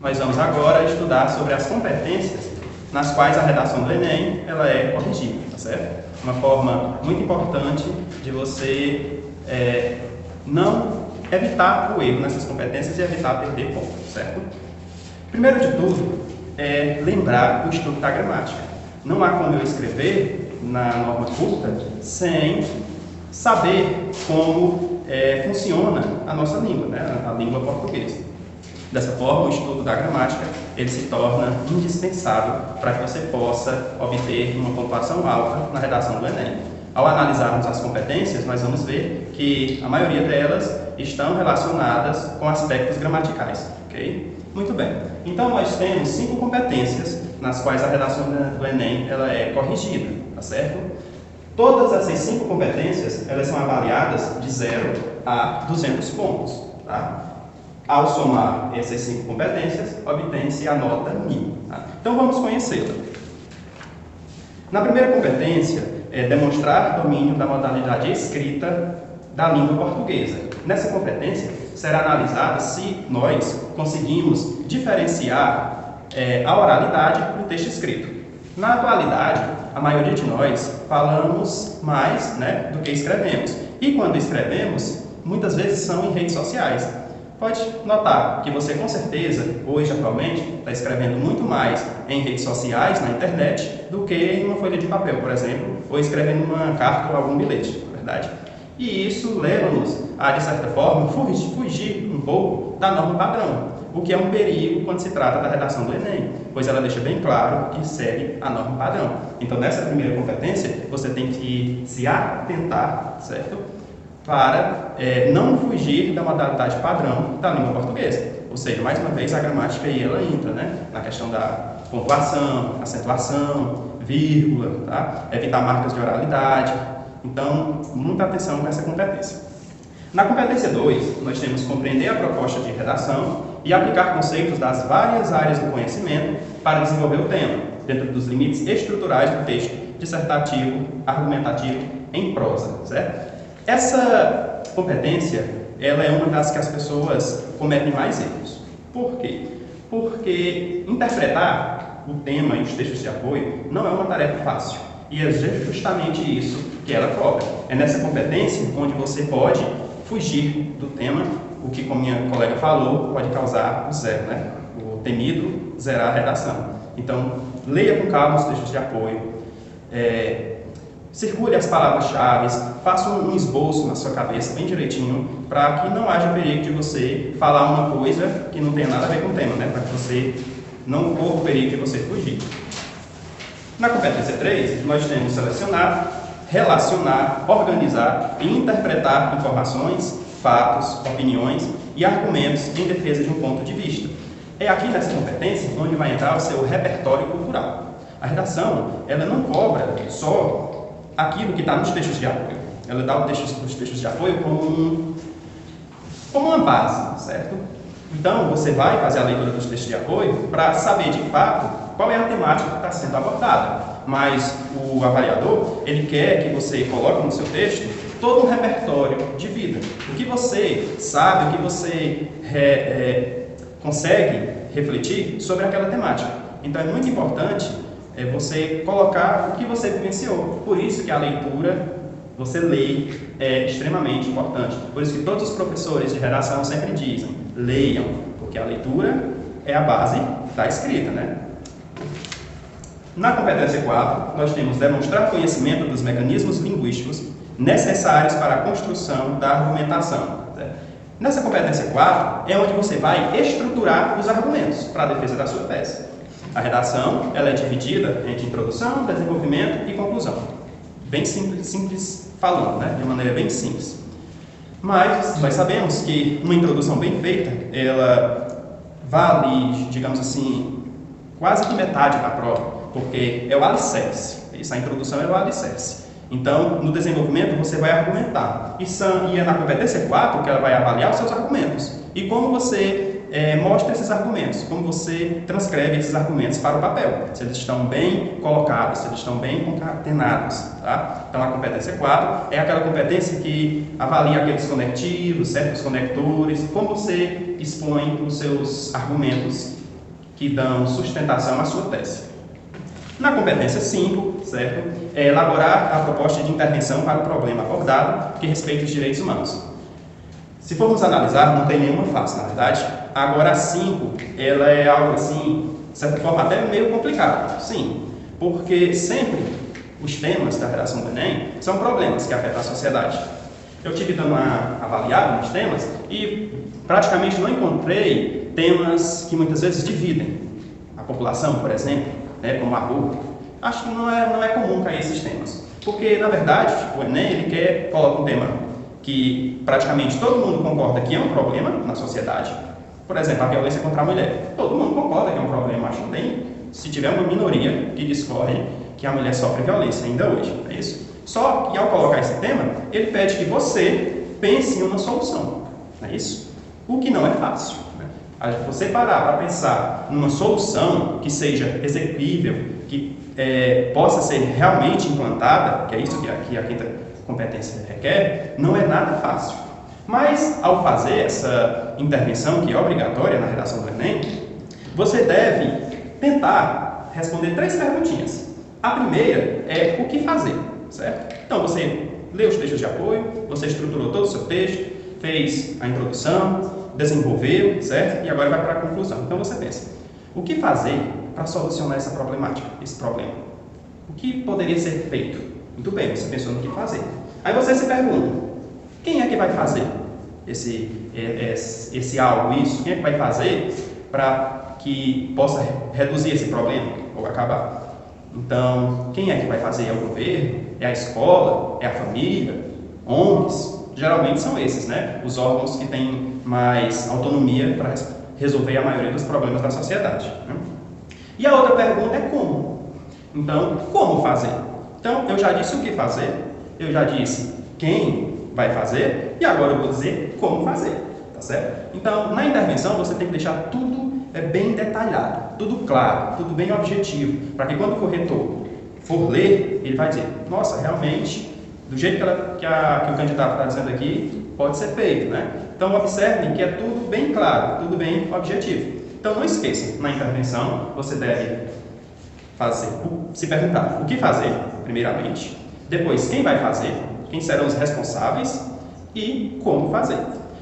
Nós vamos agora estudar sobre as competências nas quais a redação do Enem ela é corrigida, tá certo? Uma forma muito importante de você não evitar o erro nessas competências e evitar perder ponto, certo? Primeiro de tudo, é lembrar o estudo da gramática. Não há como eu escrever na norma culta sem saber como funciona a nossa língua, né? A língua portuguesa. Dessa forma, o estudo da gramática ele se torna indispensável para que você possa obter uma pontuação alta na redação do Enem. Ao analisarmos as competências, nós vamos ver que a maioria delas estão relacionadas com aspectos gramaticais, ok? Muito bem. Então, nós temos 5 competências nas quais a redação do Enem ela é corrigida, tá certo? Todas essas 5 competências elas são avaliadas de 0 a 200 pontos, tá? Ao somar essas 5 competências, obtém-se a nota 1000. Tá? Então, vamos conhecê-la. Na primeira competência, é demonstrar domínio da modalidade escrita da língua portuguesa. Nessa competência, será analisada se nós conseguimos diferenciar a oralidade do texto escrito. Na atualidade, a maioria de nós falamos mais, né, do que escrevemos. E quando escrevemos, muitas vezes são em redes sociais. Pode notar que você, com certeza, hoje, atualmente, está escrevendo muito mais em redes sociais, na internet, do que em uma folha de papel, por exemplo, ou escrevendo uma carta ou algum bilhete, na verdade. E isso leva-nos a, de certa forma, fugir um pouco da norma padrão, o que é um perigo quando se trata da redação do Enem, pois ela deixa bem claro que segue a norma padrão. Então, nessa primeira competência, você tem que se atentar, certo? Para não fugir da modalidade padrão da língua portuguesa. Ou seja, mais uma vez, a gramática aí ela entra, né? Na questão da pontuação, acentuação, vírgula, tá? Evitar marcas de oralidade. Então, muita atenção com essa competência. Na competência 2, nós temos compreender a proposta de redação e aplicar conceitos das várias áreas do conhecimento para desenvolver o tema, dentro dos limites estruturais do texto dissertativo, argumentativo, em prosa, certo? Essa competência, ela é uma das que as pessoas cometem mais erros. Por quê? Porque interpretar o tema e os textos de apoio não é uma tarefa fácil. E é justamente isso que ela cobra. É nessa competência onde você pode fugir do tema, o que, como minha colega falou, pode causar o zero, né? O temido zerar a redação. Então, leia com calma os textos de apoio, circule as palavras-chave, faça um esboço na sua cabeça bem direitinho, para que não haja perigo de você falar uma coisa que não tem nada a ver com o tema, né? Para que você não corra o perigo de você fugir. Na competência 3, nós temos selecionar, relacionar, organizar e interpretar informações, fatos, opiniões e argumentos em defesa de um ponto de vista. É aqui nessa competência onde vai entrar o seu repertório cultural. A redação, ela não cobra só aquilo que está nos textos de apoio. Ela dá os textos de apoio como uma base, certo? Então, você vai fazer a leitura dos textos de apoio para saber, de fato, qual é a temática que está sendo abordada. Mas o avaliador, ele quer que você coloque no seu texto todo um repertório de vida. O que você sabe, o que você consegue refletir sobre aquela temática. Então, é muito importante você colocar o que você vivenciou. Por isso que a leitura, você lê, é extremamente importante. Por isso que todos os professores de redação sempre dizem, leiam, porque a leitura é a base da escrita, né? Na competência 4, nós temos demonstrar conhecimento dos mecanismos linguísticos necessários para a construção da argumentação. Certo? Nessa competência 4, é onde você vai estruturar os argumentos para a defesa da sua tese. A redação ela é dividida entre introdução, desenvolvimento e conclusão. Bem simples falando, né? De uma maneira bem simples. Mas nós sabemos que uma introdução bem feita, ela vale, digamos assim, quase que metade da prova, porque é o alicerce. Isso, a introdução é o alicerce. Então, no desenvolvimento, você vai argumentar. E é na competência 4 que ela vai avaliar os seus argumentos. E como você mostra esses argumentos, como você transcreve esses argumentos para o papel, se eles estão bem colocados, se eles estão bem concatenados, tá? Então, a competência 4 é aquela competência que avalia aqueles conectivos, certos conectores, como você expõe os seus argumentos que dão sustentação à sua tese. Na competência 5, certo? É elaborar a proposta de intervenção para o problema abordado que respeita os direitos humanos. Se formos analisar, não tem nenhuma fácil, na verdade. Agora a 5, ela é algo assim, de certa forma até meio complicado. Sim, porque sempre os temas da redação do Enem são problemas que afetam a sociedade. Eu tive dando uma avaliada nos temas e praticamente não encontrei temas que muitas vezes dividem a população, por exemplo, né, como aborto. Acho que não é comum cair esses temas. Porque, na verdade, o Enem ele coloca um tema que praticamente todo mundo concorda que é um problema na sociedade. Por exemplo, a violência contra a mulher. Todo mundo concorda que é um problema. Acho que tem, se tiver uma minoria que discorre que a mulher sofre violência ainda hoje. É isso? Só que ao colocar esse tema, ele pede que você pense em uma solução. Não é isso? O que não é fácil. Né? Você parar para pensar numa solução que seja execuível, que possa ser realmente implantada, que é isso que a quinta competência requer, não é nada fácil. Mas, ao fazer essa intervenção, que é obrigatória na redação do Enem, você deve tentar responder 3 perguntinhas. A primeira é o que fazer, certo? Então, você leu os textos de apoio, você estruturou todo o seu texto, fez a introdução, desenvolveu, certo? E agora vai para a conclusão. Então, você pensa, o que fazer para solucionar essa problemática, esse problema? O que poderia ser feito? Muito bem, você pensou no que fazer. Aí você se pergunta, quem é que vai fazer esse algo, isso? Quem é que vai fazer para que possa reduzir esse problema ou acabar? Então, quem é que vai fazer? É o governo? É a escola? É a família? ONGs? Geralmente são esses, né? Os órgãos que têm mais autonomia para resolver a maioria dos problemas da sociedade. Né? E a outra pergunta é como? Então, como fazer? Então, eu já disse o que fazer, eu já disse quem vai fazer, e agora eu vou dizer como fazer, tá certo? Então, na intervenção, você tem que deixar tudo bem detalhado, tudo claro, tudo bem objetivo, para que quando o corretor for ler, ele vai dizer, nossa, realmente, do jeito que o candidato está dizendo aqui, pode ser feito, né? Então, observem que é tudo bem claro, tudo bem objetivo. Então, não esqueça, na intervenção, você deve se perguntar o que fazer, primeiramente, depois quem vai fazer, quem serão os responsáveis e como fazer.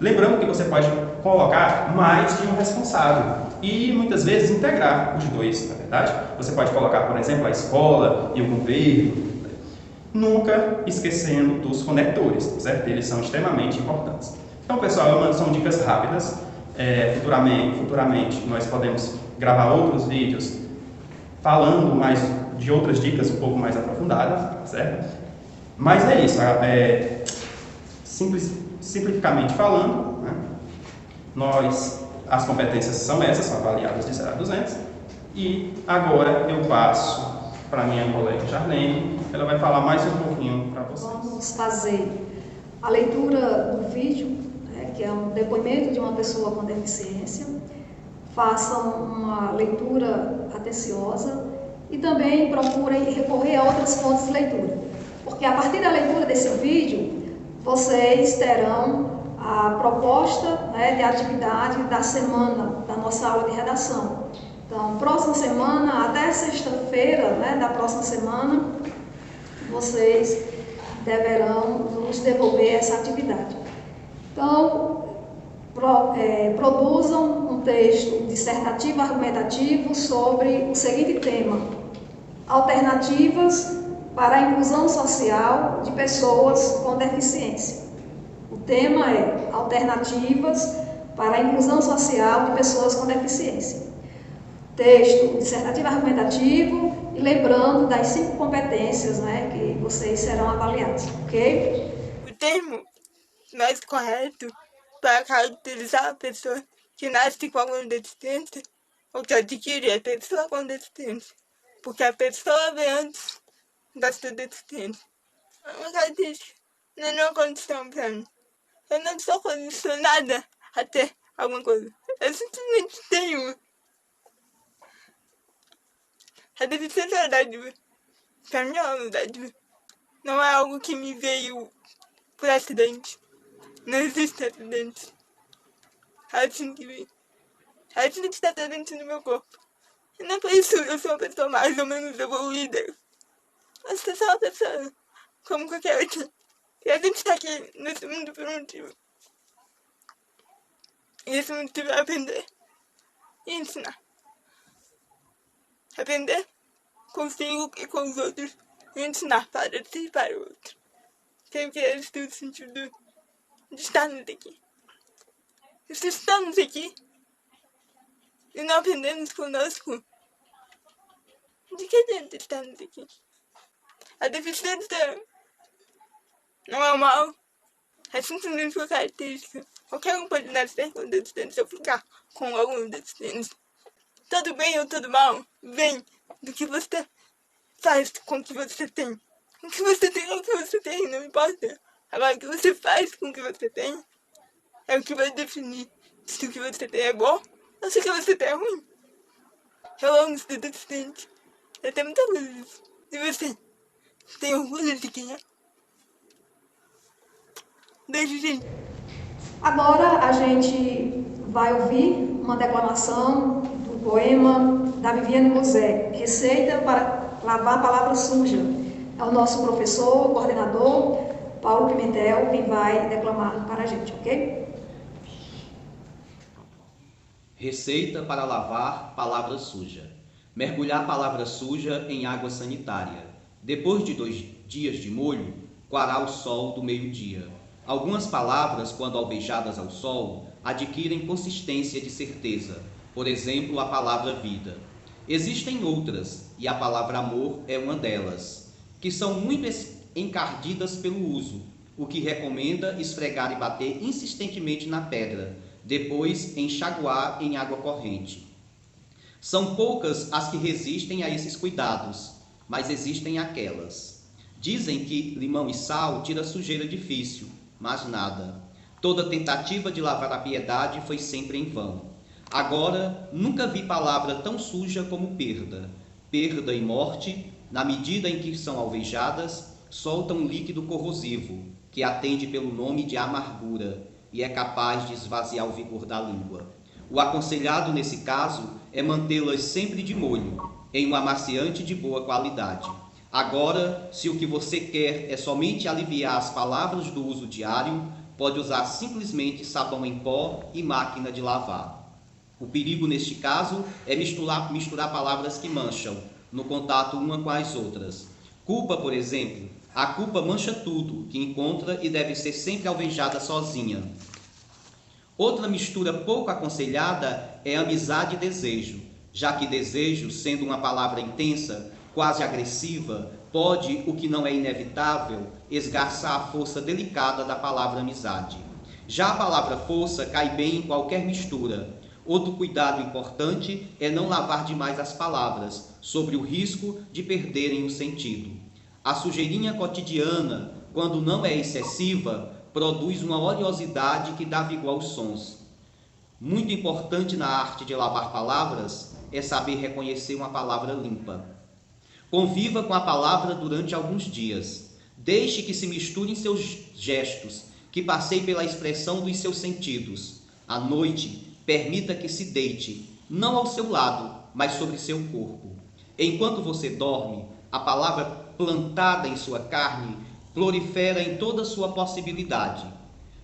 Lembrando que você pode colocar mais de um responsável e muitas vezes integrar os dois, na verdade. Você pode colocar, por exemplo, a escola e o governo, nunca esquecendo dos conectores, certo? Eles são extremamente importantes. Então, pessoal, são dicas rápidas. Futuramente nós podemos gravar outros vídeos falando mais de outras dicas um pouco mais aprofundadas, certo? Mas é isso, simplificamente falando, né? As competências são essas, são avaliadas de 0 a 200, e agora eu passo para a minha colega Jarlene, ela vai falar mais um pouquinho para vocês. Vamos fazer a leitura do vídeo, que é um depoimento de uma pessoa com deficiência. Façam uma leitura atenciosa e também procurem recorrer a outras fontes de leitura, porque a partir da leitura desse vídeo, vocês terão a proposta de atividade da semana, da nossa aula de redação. Então, próxima semana, até sexta-feira da próxima semana, vocês deverão nos devolver essa atividade. Então, produzam um texto dissertativo argumentativo sobre o seguinte tema: alternativas para a inclusão social de pessoas com deficiência. O tema é alternativas para a inclusão social de pessoas com deficiência. Texto dissertativo argumentativo e lembrando das 5 competências que vocês serão avaliados, ok? O termo mais correto para caracterizar a pessoa que nasce com alguma deficiência ou que adquire a pessoa com deficiência, porque a pessoa vem antes da sua deficiência. É uma característica, não é uma condição para mim. Eu não sou condicionada a ter alguma coisa. Eu simplesmente tenho. A deficiência é dádiva. Para mim é uma dádiva. Não é algo que me veio por acidente. Não existe acidente. É assim que vem. É assim que está presente no meu corpo. E não é por isso que eu sou uma pessoa mais ou menos evoluída. Mas eu sou uma pessoa como qualquer outra. E a gente está aqui nesse mundo por um motivo. E esse motivo é aprender e ensinar. Aprender consigo e com os outros e ensinar para si e para o outro. Creio que é esse o sentido de estarmos aqui. E se estamos aqui e não aprendemos conosco, de que adianta estarmos aqui? A deficiência não é um mal, é simplesmente uma característica. Qualquer um pode nascer com deficiência ou ficar com alguma deficiência. Tudo bem ou tudo mal vem do que você faz com o que você tem. O que você tem é o que você tem, não importa. Agora, o que você faz com o que você tem é o que vai definir se o que você tem é bom ou se o que você tem é ruim. Eu amo ser deficiente. Eu tenho muita orgulho. E você? Tem orgulho de quem é? Beijo, gente. Agora a gente vai ouvir uma declamação do poema da Viviane Mosé, Receita para Lavar a Palavra Suja. É o nosso professor, coordenador, Paulo Pimentel, quem vai declamar para a gente, ok? Receita para lavar palavra suja. Mergulhar palavra suja em água sanitária. Depois de 2 dias de molho, coará o sol do meio-dia. Algumas palavras, quando alvejadas ao sol, adquirem consistência de certeza. Por exemplo, a palavra vida. Existem outras, e a palavra amor é uma delas, que são muito encardidas pelo uso, o que recomenda esfregar e bater insistentemente na pedra, depois enxaguar em água corrente. São poucas as que resistem a esses cuidados, mas existem aquelas. Dizem que limão e sal tira sujeira difícil, mas nada. Toda tentativa de lavar a piedade foi sempre em vão. Agora, nunca vi palavra tão suja como perda. Perda e morte, na medida em que são alvejadas, soltam um líquido corrosivo, que atende pelo nome de amargura, e é capaz de esvaziar o vigor da língua. O aconselhado, nesse caso, é mantê-las sempre de molho, em um amaciante de boa qualidade. Agora, se o que você quer é somente aliviar as palavras do uso diário, pode usar simplesmente sabão em pó e máquina de lavar. O perigo, neste caso, é misturar palavras que mancham, no contato uma com as outras. Culpa, por exemplo. A culpa mancha tudo que encontra e deve ser sempre alvejada sozinha. Outra mistura pouco aconselhada é amizade e desejo, já que desejo, sendo uma palavra intensa, quase agressiva, pode, o que não é inevitável, esgarçar a força delicada da palavra amizade. Já a palavra força cai bem em qualquer mistura. Outro cuidado importante é não lavar demais as palavras, sobre o risco de perderem o sentido. A sujeirinha cotidiana, quando não é excessiva, produz uma oleosidade que dá vigor aos sons. Muito importante na arte de lavar palavras é saber reconhecer uma palavra limpa. Conviva com a palavra durante alguns dias. Deixe que se misturem seus gestos, que passeie pela expressão dos seus sentidos. À noite, permita que se deite, não ao seu lado, mas sobre seu corpo. Enquanto você dorme, a palavra plantada em sua carne prolifera em toda sua possibilidade.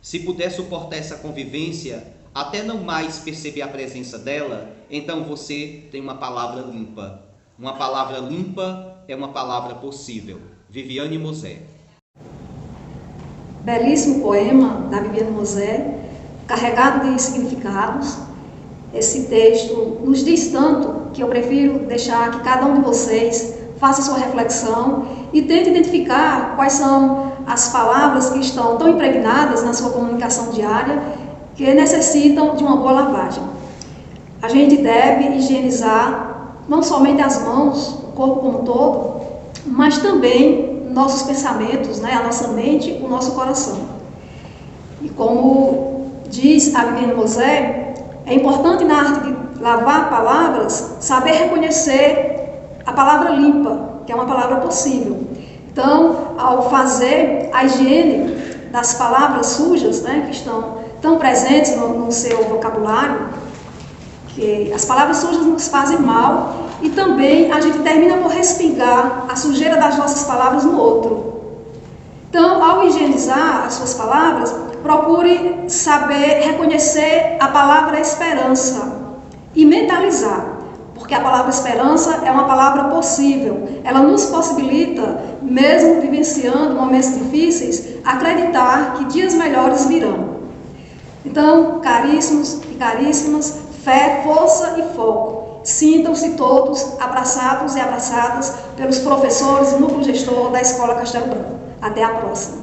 Se puder suportar essa convivência, até não mais perceber a presença dela, então você tem uma palavra limpa. Uma palavra limpa é uma palavra possível. Viviane Mosé. Belíssimo poema da Viviane Mosé, carregado de significados. Esse texto nos diz tanto que eu prefiro deixar que cada um de vocês faça sua reflexão e tente identificar quais são as palavras que estão tão impregnadas na sua comunicação diária que necessitam de uma boa lavagem. A gente deve higienizar não somente as mãos, o corpo como um todo, mas também nossos pensamentos, a nossa mente, o nosso coração. E como diz a Viviane Mosé, é importante na arte de lavar palavras saber reconhecer a palavra limpa, que é uma palavra possível. Então, ao fazer a higiene das palavras sujas, que estão tão presentes no seu vocabulário, porque as palavras sujas nos fazem mal e também a gente termina por respingar a sujeira das nossas palavras no outro. Então, ao higienizar as suas palavras, procure saber reconhecer a palavra esperança e mentalizar, porque a palavra esperança é uma palavra possível. Ela nos possibilita, mesmo vivenciando momentos difíceis, acreditar que dias melhores virão. Então, caríssimos e caríssimas, fé, força e foco. Sintam-se todos abraçados e abraçadas pelos professores e núcleo gestor da Escola Castelo Branco. Até a próxima.